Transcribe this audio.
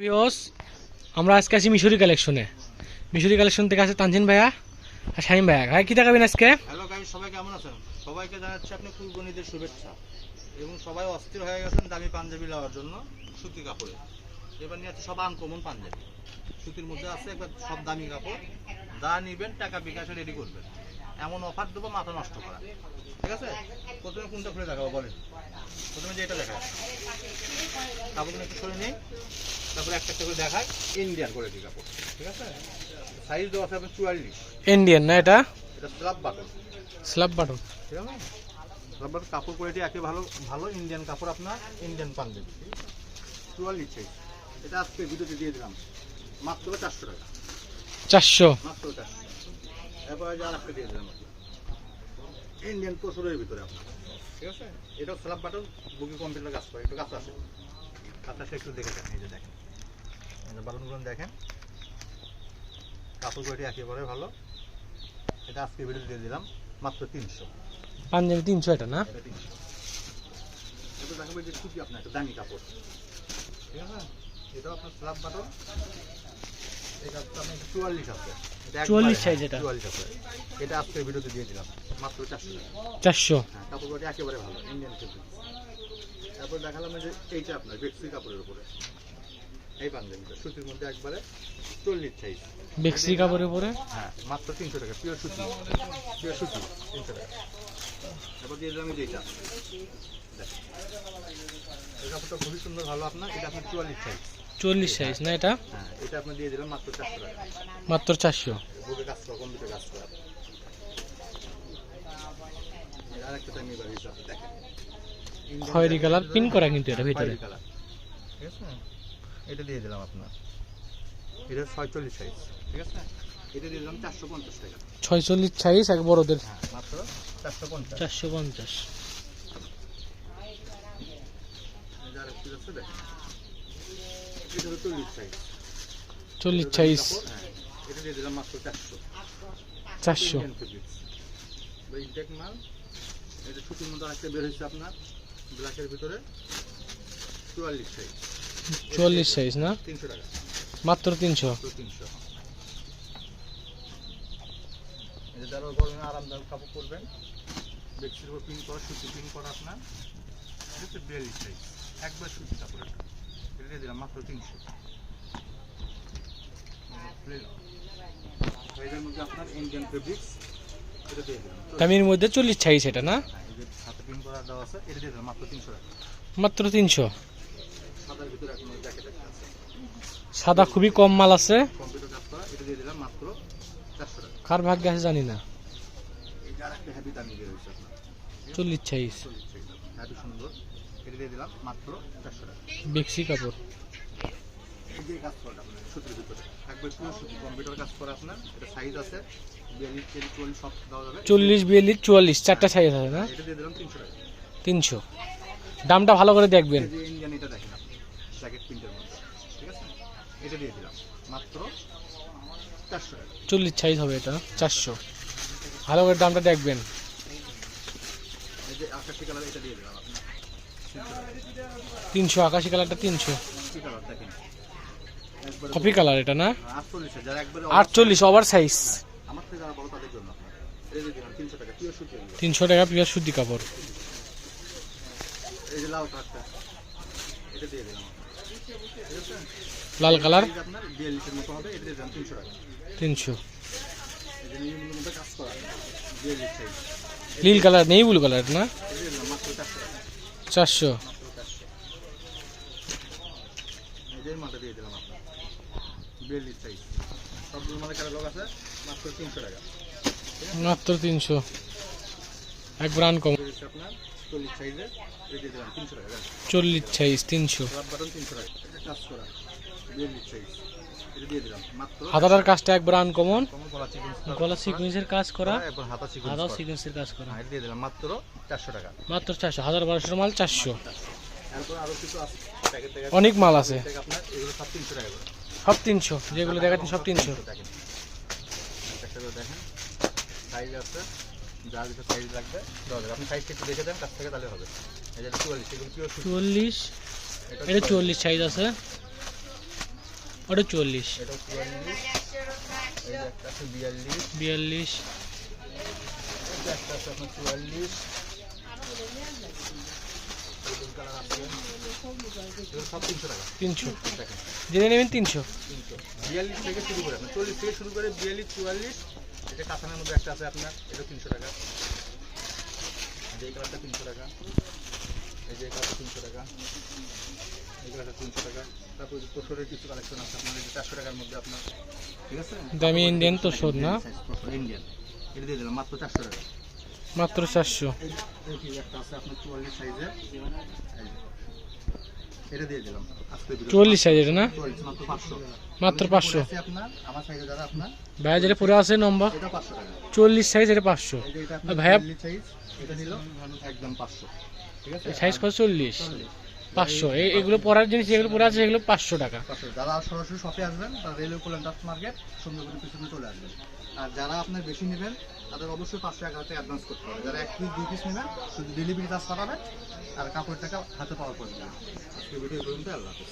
Viewers, আমরা আজকে আছি মিশরি কালেকশনে। মিশরি কালেকশন থেকে আছে তানজিন ভাইয়া আর শাহিম ভাইয়া। ভাই কি দেখাবেন আজকে? হ্যালো গাইস, সবাই কেমন আছেন? সবাইকে জানাচ্ছি আপনি কুরবানিদের শুভেচ্ছা। এবং সবাই অস্থির হয়ে গেছেন দামি পাঞ্জাবি নেওয়ার জন্য সুতি কাপড়ে। এবার নিয়ে আছে সব আনকমন পাঞ্জাবি, সুতির মধ্যে আছে একবার সব দামি কাপড়। যা নিবেন টাকা বিকাশে রেডি করবেন, এমন অফার দেবো মাথা নষ্ট করা। ঠিক আছে, প্রথমে কোনটা খুলে দেখাবো বলেন? প্রথমে যে এটা দেখায় কাপড়গুলো একটু সরে নেই, তারপরে একটা একটা করে দেখায় ইন্ডিয়ান কোয়ালিটি কাপড়। ঠিক আছে, সাইজ দেওয়া আছে আপনার 44। ইন্ডিয়ান না এটা? এটা স্ল্যাব বাটন। Slab button. ঠিক আছে, রবার কাপড় কোয়ালিটি একে ভালো ভালো ইন্ডিয়ান কাপড়, আপনার ইন্ডিয়ান পাঞ্জাবি 44 সাইজ। এটা আজকে ভিডিওতে দিয়ে দিলাম মাত্র 400 টাকা। 400 মাত্র 400। এরপর আর একটা দিয়ে দিলাম ইন্ডিয়ান পশুরের ভিতরে আপনার। ঠিক আছে, এটাও স্ল্যাব বাটন, বুকি কম্পিউটার কাজ করে, একটু কাছে আসে, কাছে আসে একটু দেখে দেন। এই যে দেখেন, এই যে বাটনগুলো দেখেন, কাপড় কোয়ালিটি একেবারে ভালো। এটা আজকে ভিডিওতে দিয়ে দিলাম মাত্র 300। পাঞ্জাবি 300 এটা না? এটা 300। এটা দেখাবো যে সুতি আপনার একটা দামি কাপড়। ঠিক আছে, এটাও আপনার স্ল্যাব বাটন। এটা আপনার 44 আছে। এটা 44 সাইজ এটা। 44 আছে। এটা আজকে ভিডিওতে দিয়ে দিলাম মাত্র 400 টাকা। 400। হ্যাঁ, কাপড় কোয়ালিটি একেবারে ভালো ইন্ডিয়ান ফেব্রিক। তারপর দেখালাম যে এইটা আপনার বেক্সি কাপড়ের উপরে এই পাঞ্জাবিটা সুতির মধ্যে একবারে 40 সাইজ। বেক্সি কাপড়ের উপরে? হ্যাঁ, মাত্র 300 টাকা, পিওর সুতি। পিওর সুতি 300 টাকা। তারপর দিয়ে দিলাম যেটা দেখেন, এই কাপড়টা খুবই সুন্দর ভালো আপনার। এটা আপনার 44 সাইজ। 40 সাইজ না এটা? হ্যাঁ, এটা আপনি দিয়ে দিলাম মাত্র 400 টাকা। মাত্র 400। বুকে কাজ করা, কম্পিউটার কাজ করা। আর একটা টাইম এবার হিসাব দেখেন, খয়েরি কালার পিন করা কিন্তু এটা ভিতরে। খয়েরি কালার। ঠিক আছে, এটা দিয়ে দিলাম আপনার, এটা 46 সাইজ। ঠিক আছে, এটা দিয়ে দিলাম 450 টাকা। 46 সাইজ এক বড়দের। হ্যাঁ, মাত্র 450। 450। যার একটু আছে দেখেন, এটা হলো 40 সাইজ। 40 সাইজ। হ্যাঁ, এটা দিয়ে দিলাম মাত্র 400। 400। ইন্ডিয়ান ফেব্রিক্স বা ইনটেক মাল। এটা সুতির মধ্যে একটা বের হয়েছে আপনার ব্ল্যাকের ভিতরে 44 সাইজ। 44 সাইজ না? 300 টাকা। মাত্র 300। মাত্র 300। এটা যারা গরমে আরামদায়ক কাপড় পরবেন, বেক্সির উপর পিন করা, সুতি পিন করা আপনার। এটা হচ্ছে 42 সাইজ, একবার সুতি কাপড়। এটা দিয়ে দিলাম মাত্র 300। এটার মধ্যে আপনার ইন্ডিয়ান ফেব্রিক্স, এটা দিয়ে দিলাম। দামের মধ্যে 40 সাইজ এটা না? হ্যাঁ, এই যে হাতে পিন করা দেওয়া আছে, এটা দিয়ে দিলাম মাত্র 300 টাকা। মাত্র 300। সাদার ভিতরে এখন জ্যাকেট একটা আছে, সাদা খুবই কম মাল আছে। কম্পিউটার কাজ করা, এটা দিয়ে দিলাম মাত্র 400 টাকা। কার ভাগ্যে আছে জানি না। এই যে আরেকটা হেভি দামি বের হয়েছে আপনার 40 সাইজ। 40 সাইজ, হেভি সুন্দর। এটা দিয়ে দিলাম মাত্র 400 টাকা। বেক্সি কাপড়। এই যে কাজ করা আপনার সুতির ভিতরে একবার পুরো সুতি, কম্পিউটার কাজ করা আপনার। এটা সাইজ আছে 42, 44 সব দেওয়া যাবে। 40, 42, 44 চারটা সাইজ আছে না? এটা দিয়ে দিলাম 300 টাকা। 300। দামটা ভালো করে দেখবেন। এই যে ইন্ডিয়ান এটা দেখেন আপনি, জ্যাকেট প্রিন্টের মধ্যে। ঠিক আছে, এটা দিয়ে দিলাম মাত্র 400 টাকা। 40 সাইজ হবে এটা 400। ভালো করে দামটা দেখবেন। এই যে আকাশি কালার, এটা দিয়ে দিলাম আপনার 300 টাকা। 300 আকাশি কালারটা 300। কি কালার দেখেন, একবারে কফি কালার এটা না? 48 যারা একবারে 48 ওভার সাইজ। আমার থেকে যারা বড় তাদের জন্য আপনার এটা দিয়ে দিলাম 300 টাকা, পিওর সুতি। 300 টাকা পিওর সুতি কাপড়। এই যে লাল কালারটা, এটা দিয়ে দিলাম। ঠিক আছে, লাল কালার এই যে আপনার 42 এর মতো হবে, এটা দিয়ে দিলাম 300 টাকা। 300। এই যে নীল মধ্যে কাজ করা 42 সাইজ, নীল কালার নেই, ব্লু কালার না? এটা দিয়ে দিলাম মাত্র 400 টাকা। 400। মাত্র 400। এই যে মালটা দিয়ে দিলাম আপনার 42 সাইজ, সবগুলো মানে ক্যাটালগ আছে, মাত্র 300 টাকা। মাত্র 300। এক ব্রান্ড কম। এটা আপনার 40 সাইজের, এটা দিয়ে দিলাম 300 টাকা। 40 সাইজ 300। ক্লাব বাটন 300 টাকা। এটা কাজ করা 42 সাইজ, এটা দিয়ে দিলাম মাত্র। হাতাটার কাজটা এক ব্রান্ড কমন। কমন গলা চিকেন, গলা সিকোয়েন্সের কাজ করা, এবং হাতা চিকেন, হাতাও সিকোয়েন্সের কাজ করা। এটা দিয়ে দিলাম মাত্র 400 টাকা। মাত্র 400। 1200 মাল 400। এরপর আরো কিছু আছে প্যাকেট থেকে, অনেক মাল আছে। আপনার এগুলো সব 300 টাকা করে। সব 300, যেগুলো দেখাচ্ছেন সব 300। দেখেন, একটা করে দেখেন, সাইজ আছে, যার যেটা সাইজ লাগবে দেওয়া যাবে। আপনি সাইজটা একটু দেখে দেন কাছ থেকে, তাহলে হবে। এই যে 44, এগুলো পিওর সুতি। 44, এটা 44 সাইজ আছে। ওটা 44, এটা 44, এই যে একটা আছে 42, 42, এটা একটা আছে আপনার 44, এই দুটো কালার আছে, এগুলো সব 300 টাকা। 300, দেখেন যেটা নেবেন 300। 300, 42 থেকে শুরু করে আপনার 40 থেকে শুরু করে 42, 44, এটা কাতানের মধ্যে একটা আছে আপনার, এটা 300 টাকা। এই কালারটা 300 টাকা, এই যে কালারটা 300 টাকা, এই কালারটা 300 টাকা। তারপর তোষরের কিছু কালেকশন আছে আপনার, এই যে 400 টাকার মধ্যে আপনার, ঠিক আছে? দামি ইন্ডিয়ান তোষর না? ইন্ডিয়ান, এটা দিয়ে দিলাম মাত্র 400 টাকা। মাত্র 400। এই যে একটা আছে আপনার 44 সাইজের, এটা দিয়ে দিলাম আজকে 44 সাইজের না? 44 মাত্র 500। মাত্র 500। আছে আপনার আমার সাইজে যারা আপনার, ভাইয়া যেটা পুরো আছে নম্বর এটা 500 টাকা। 44 সাইজ, এটা 500। এই যে এটা আর আপনার ভাইয়া 42 সাইজ, এটা নিল একদম 500, ঠিক আছে? সাইজ কত? 40, 40, 500। এগুলো পরার জিনিস যেগুলো পরে আছে সেগুলো 500 টাকা। 500। যারা সরাসরি শপে আসবেন তারা রেলওয়ে কোল্যান্ডার্স মার্কেট সুন্দরবনের পিছনে চলে আসবেন। আর যারা আপনার বেশি নেবেন তাদের অবশ্যই 500-1000 টাকা অ্যাডভান্স করতে হবে। যারা 1 পিস 2 পিস নেবেন শুধু ডেলিভারি চার্জ পাঠাবেন আর কাপড় টাকা হাতে পাওয়ার পর দেবেন। আজকে ভিডিও পর্যন্ত, আল্লাহ হাফেজ।